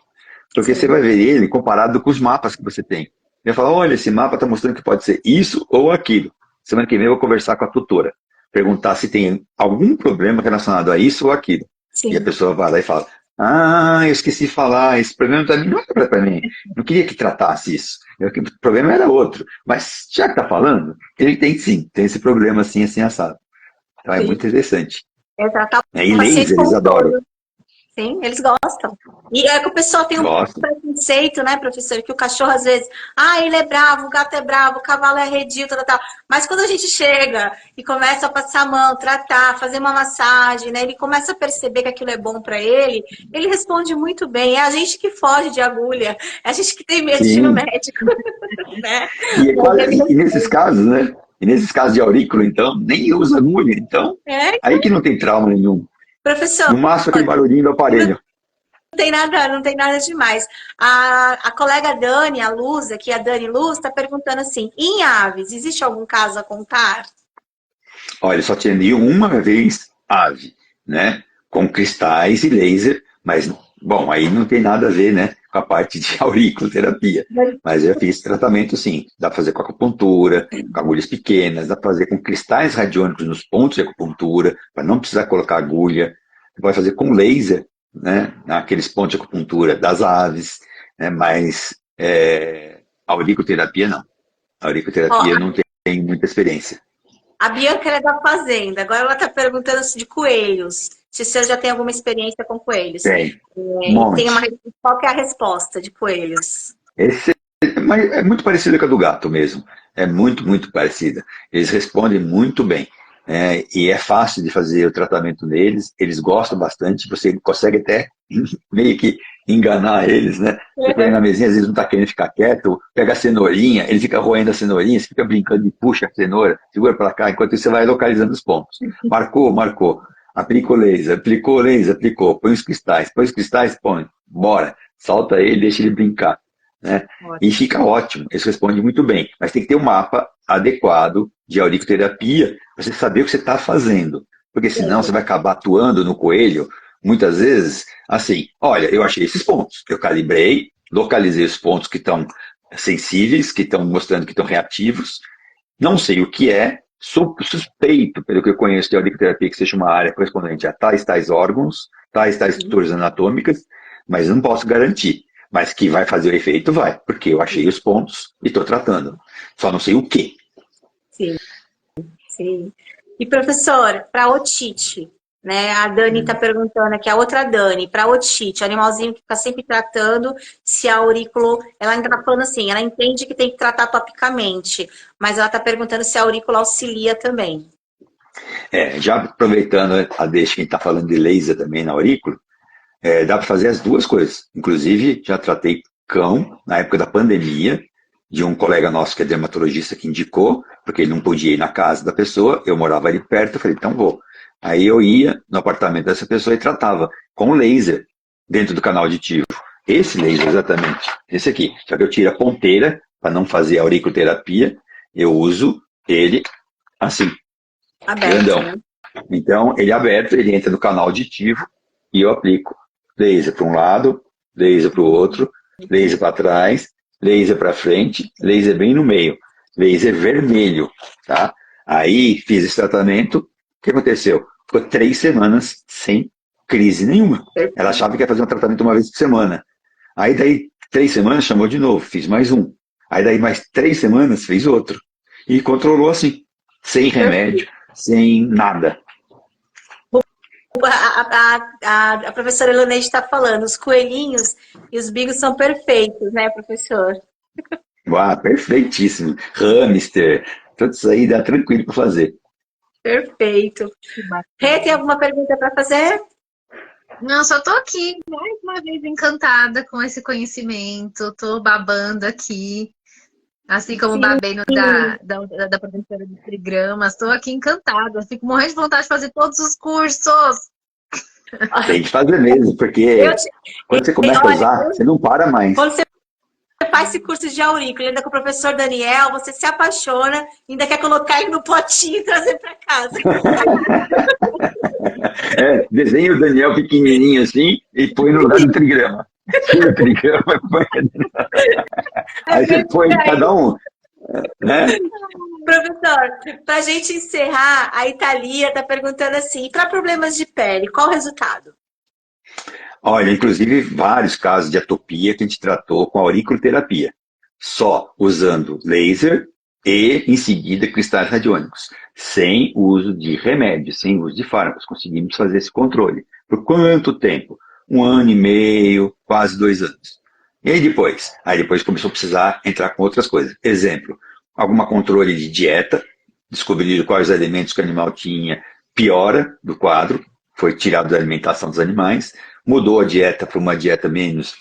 Porque você vai ver ele comparado com os mapas que você tem. Ele vai falar, olha, esse mapa está mostrando que pode ser isso ou aquilo. Semana que vem eu vou conversar com a tutora. Perguntar se tem algum problema relacionado a isso ou aquilo. Sim. E a pessoa vai lá e fala, eu esqueci de falar, esse problema não era para mim. Não queria que tratasse isso. O problema era outro. Mas já que está falando, ele tem sim, tem esse problema assim, assim, assado. Então é muito interessante. E laser, eles adoram. Sim, eles gostam. E é que o pessoal tem um preconceito, né, professor? Que o cachorro, às vezes, ele é bravo, o gato é bravo, o cavalo é arredio, tal. Mas quando a gente chega e começa a passar a mão, tratar, fazer uma massagem, né? Ele começa a perceber que aquilo é bom para ele, ele responde muito bem. É a gente que foge de agulha, é a gente que tem medo de ir no médico. Né? E nesses casos, né? E nesses casos de aurículo, então, nem usa agulha, então, aí que não tem trauma nenhum. Professor, no máximo aquele barulhinho do aparelho. Não tem nada demais. A colega Dani, a Luz, aqui a Dani Luz, está perguntando assim, em aves, existe algum caso a contar? Olha, só atendi uma vez ave, né? Com cristais e laser, mas, bom, aí não tem nada a ver, né? Com a parte de auriculoterapia. Mas eu fiz tratamento, sim. Dá para fazer com acupuntura, com agulhas pequenas, dá para fazer com cristais radiônicos nos pontos de acupuntura, para não precisar colocar agulha. Você pode fazer com laser, né? Naqueles pontos de acupuntura das aves, né? Mas auriculoterapia não. A auriculoterapia não tem muita experiência. A Bianca é da fazenda, agora ela está perguntando de coelhos. Se você já tem alguma experiência com coelhos. Tem. Qual que é a resposta de coelhos? Mas é muito parecida com a do gato mesmo. É muito, muito parecida. Eles respondem muito bem. E é fácil de fazer o tratamento neles. Eles gostam bastante. Você consegue até meio que enganar eles, né? Você põe na mesinha, às vezes não está querendo ficar quieto. Pega a cenourinha, ele fica roendo a cenourinha, você fica brincando e puxa a cenoura, segura para cá, enquanto isso você vai localizando os pontos. Marcou. Aplicou laser, aplicou. Põe os cristais, põe. Bora. Solta ele, deixa ele brincar. Né? E fica ótimo, eles respondem muito bem. Mas tem que ter um mapa adequado de auriculoterapia para você saber o que você está fazendo. Porque senão você vai acabar atuando no coelho, muitas vezes, assim, olha, eu achei esses pontos. Eu calibrei, localizei os pontos que estão sensíveis, que estão mostrando que estão reativos. Não sei o que é, sou suspeito, pelo que eu conheço de auriculoterapia, que seja uma área correspondente a tais órgãos, tais estruturas anatômicas, mas não posso garantir. Mas que vai fazer o efeito, vai, porque eu achei os pontos e estou tratando. Só não sei o que. Sim, sim. E professor, para otite, né? A Dani está perguntando aqui, a outra Dani, para otite, animalzinho que fica sempre tratando, se a aurícula, ela ainda está falando assim, ela entende que tem que tratar topicamente, mas ela está perguntando se a aurícula auxilia também. Já aproveitando a deixa que a gente está falando de laser também na aurícula, dá para fazer as duas coisas. Inclusive, já tratei cão na época da pandemia, de um colega nosso que é dermatologista que indicou, porque ele não podia ir na casa da pessoa, eu morava ali perto, eu falei, então vou. Aí eu ia no apartamento dessa pessoa e tratava com laser dentro do canal auditivo. Esse laser, exatamente, esse aqui. Só que eu tiro a ponteira, para não fazer auriculoterapia, eu uso ele assim, aberto, grandão. Né? Então, ele é aberto, ele entra no canal auditivo e eu aplico laser para um lado, laser para o outro, laser para trás, laser para frente, laser bem no meio, laser vermelho, tá? Aí fiz esse tratamento, o que aconteceu? Ficou 3 semanas sem crise nenhuma. Ela achava que ia fazer um tratamento uma vez por semana. Aí daí 3 semanas chamou de novo, fiz mais um. Aí daí mais 3 semanas fez outro. E controlou assim, sem remédio, sem nada. A professora Elonete está falando, os coelhinhos e os bigos são perfeitos, né, professor? Perfeitíssimo. Hamster, tudo isso aí dá tranquilo para fazer. Perfeito. Rê, tem alguma pergunta para fazer? Não, só tô aqui, mais uma vez, encantada com esse conhecimento, tô babando aqui, assim como babei da professora de trigramas, tô aqui encantada, fico morrendo de vontade de fazer todos os cursos. Tem que fazer mesmo, porque quando você começa a usar, você não para mais. Quando você faz esse curso de aurícula, ainda com o professor Daniel, você se apaixona, ainda quer colocar ele no potinho e trazer para casa. Desenha o Daniel pequenininho assim e põe no lugar do trigrama. Tira o trigrama e põe. Aí você põe cada um. Né? Professor, para a gente encerrar, a Itália está perguntando assim, para problemas de pele, qual o resultado? Olha, inclusive vários casos de atopia que a gente tratou com auriculoterapia, só usando laser e, em seguida, cristais radiônicos, sem uso de remédios, sem uso de fármacos. Conseguimos fazer esse controle. Por quanto tempo? 1 ano e meio, quase 2 anos. E aí depois? Aí depois começou a precisar entrar com outras coisas. Exemplo, algum controle de dieta, descobriram quais alimentos que o animal tinha, piora do quadro, foi tirado da alimentação dos animais, mudou a dieta para uma dieta menos,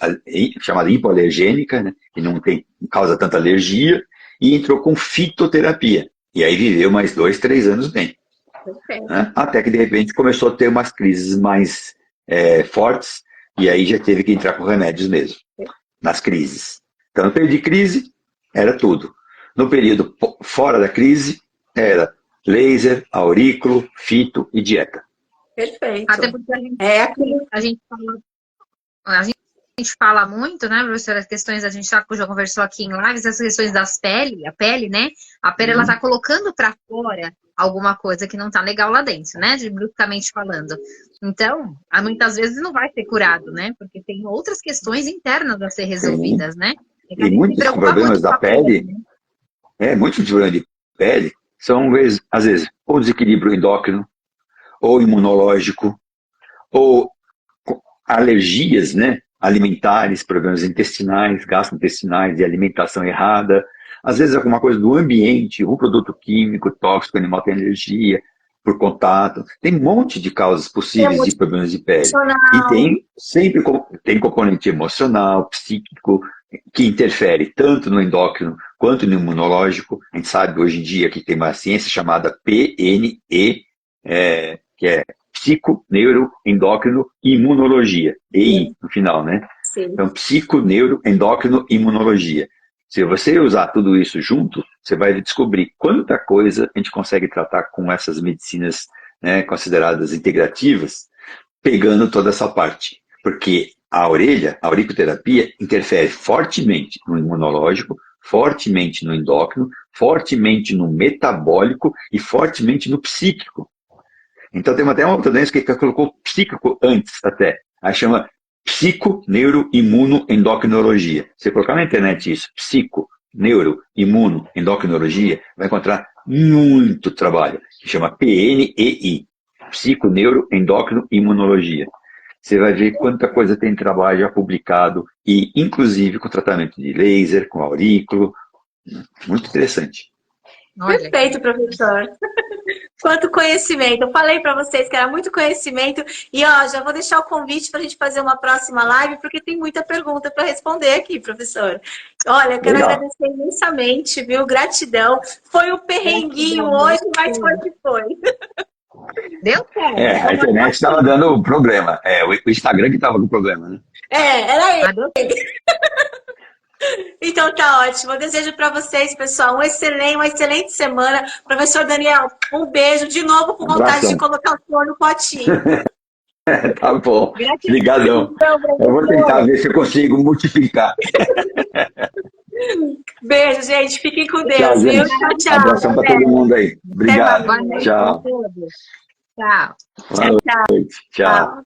chamada hipoalergênica, né, que não causa tanta alergia, e entrou com fitoterapia. E aí viveu mais 2, 3 anos bem. Né? Até que de repente começou a ter umas crises mais fortes, e aí já teve que entrar com remédios mesmo, nas crises. Então no período de crise, era tudo. No período fora da crise, era laser, aurículo, fito e dieta. Perfeito. Até porque a gente fala muito, né, professora, as questões, a gente já conversou aqui em lives, as questões das a pele, né? A pele, ela tá colocando para fora alguma coisa que não tá legal lá dentro, né? Bruscamente falando. Então, muitas vezes não vai ser curado, né? Porque tem outras questões internas a ser resolvidas, né? E muitos problemas da pele, muitos problemas de pele são, às vezes, ou desequilíbrio endócrino, ou imunológico, ou alergias, né? Alimentares, problemas intestinais, gastrointestinais, de alimentação errada, às vezes alguma coisa do ambiente, um produto químico tóxico, o animal tem alergia por contato, tem um monte de causas possíveis de problemas de pele. E sempre tem componente emocional, psíquico, que interfere tanto no endócrino quanto no imunológico. A gente sabe hoje em dia que tem uma ciência chamada PNE, que é psico, neuro, endócrino e imunologia. EI no final, né? Sim. Então, psico, neuro, endócrino e imunologia. Se você usar tudo isso junto, você vai descobrir quanta coisa a gente consegue tratar com essas medicinas, né, consideradas integrativas, pegando toda essa parte. Porque a orelha, a auriculoterapia, interfere fortemente no imunológico, fortemente no endócrino, fortemente no metabólico e fortemente no psíquico. Então tem até uma outra doença que colocou psíquico antes até. Aí chama psico-neuro-imuno-endocrinologia. Você colocar na internet isso, psico-neuro-imuno-endocrinologia, vai encontrar muito trabalho, que chama PNEI, psico-neuro-endócrino-imunologia. Você vai ver quanta coisa tem trabalho já publicado, e inclusive com tratamento de laser, com aurículo. Muito interessante. Perfeito, professor. Quanto conhecimento. Eu falei para vocês que era muito conhecimento. E, ó, já vou deixar o convite para a gente fazer uma próxima live, porque tem muita pergunta para responder aqui, professor. Olha, eu quero agradecer imensamente, viu? Gratidão. Foi um perrenguinho hoje, mas foi o que foi. Deu certo. A internet estava dando problema. O Instagram que estava com problema, né? Era ele. Então tá ótimo. Eu desejo para vocês, pessoal, uma excelente semana. Professor Daniel, um beijo de novo, com vontade de colocar o flor no potinho. Tá bom. Obrigadão. Eu vou tentar ver se eu consigo multiplicar. Beijo, gente. Fiquem com Deus, viu? Tchau. Abração para todo mundo aí. Obrigado. Tchau. Tchau. Boa noite. Tchau.